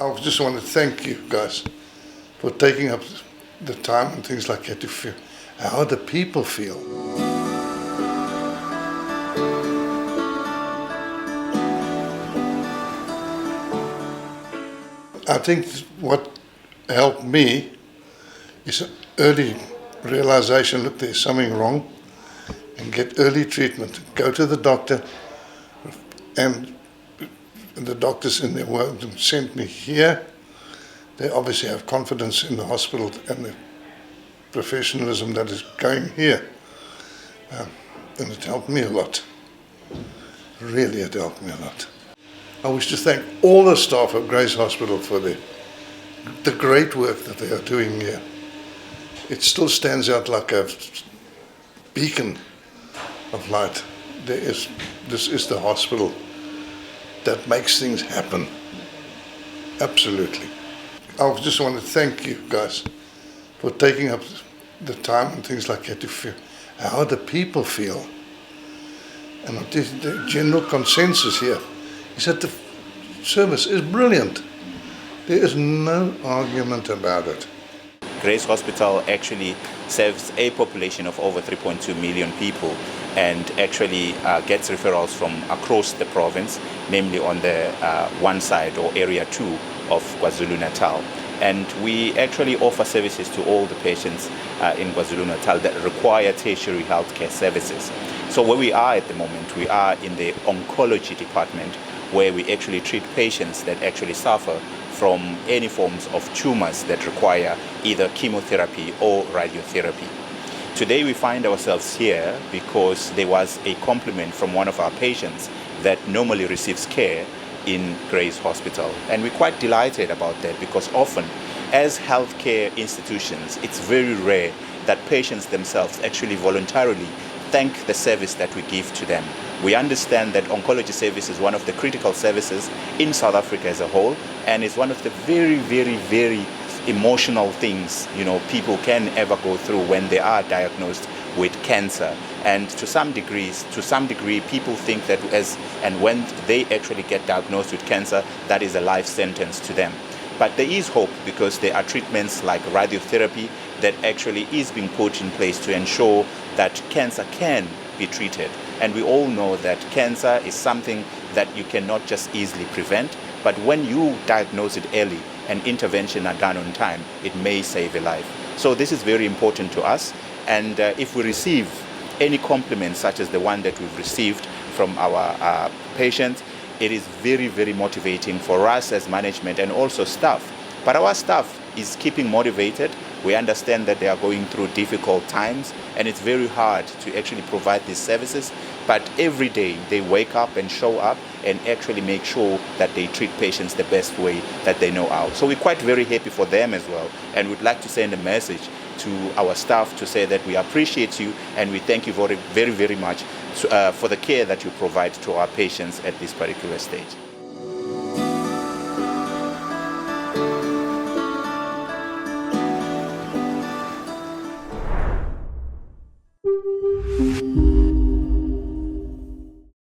I just want to thank you guys for taking up the time and things like that to feel how the people feel. I think what helped me is early realization, look, there's something wrong, and get early treatment. Go to the doctor, and the doctors in their work sent me here. They obviously have confidence in the hospital and the professionalism that is going here. And it helped me a lot. Really, it helped me a lot. I wish to thank all the staff of Grace Hospital for the great work that they are doing here. It still stands out like a beacon of light. This is the hospital that makes things happen. Absolutely. I just want to thank you guys for taking up the time and things like that to feel how the people feel. And the general consensus here is that the service is brilliant. There is no argument about it. Grace Hospital actually serves a population of over 3.2 million people and actually gets referrals from across the province, namely on the one side or area 2 of KwaZulu-Natal. And we actually offer services to all the patients in KwaZulu-Natal that require tertiary healthcare services. So where we are at the moment, we are in the oncology department, where we actually treat patients that actually suffer from any forms of tumors that require either chemotherapy or radiotherapy. Today we find ourselves here because there was a compliment from one of our patients that normally receives care in Grace Hospital. And we're quite delighted about that because often as healthcare institutions, it's very rare that patients themselves actually voluntarily thank the service that we give to them. We understand that oncology service is one of the critical services in South Africa as a whole, and it's one of the very, very, very emotional things, people can ever go through when they are diagnosed with cancer. And to some degree, people think that when they actually get diagnosed with cancer, that is a life sentence to them. But there is hope because there are treatments like radiotherapy that actually is being put in place to ensure that cancer can be treated. And we all know that cancer is something that you cannot just easily prevent, but when you diagnose it early and intervention are done on time, it may save a life. So this is very important to us. And if we receive any compliments such as the one that we've received from our patients, it is very, very motivating for us as management and also staff. But our staff is keeping motivated. We understand that they are going through difficult times and it's very hard to actually provide these services. But every day they wake up and show up and actually make sure that they treat patients the best way that they know how. So we're quite very happy for them as well. And we'd like to send a message to our staff to say that we appreciate you and we thank you very, very, very much for the care that you provide to our patients at this particular stage.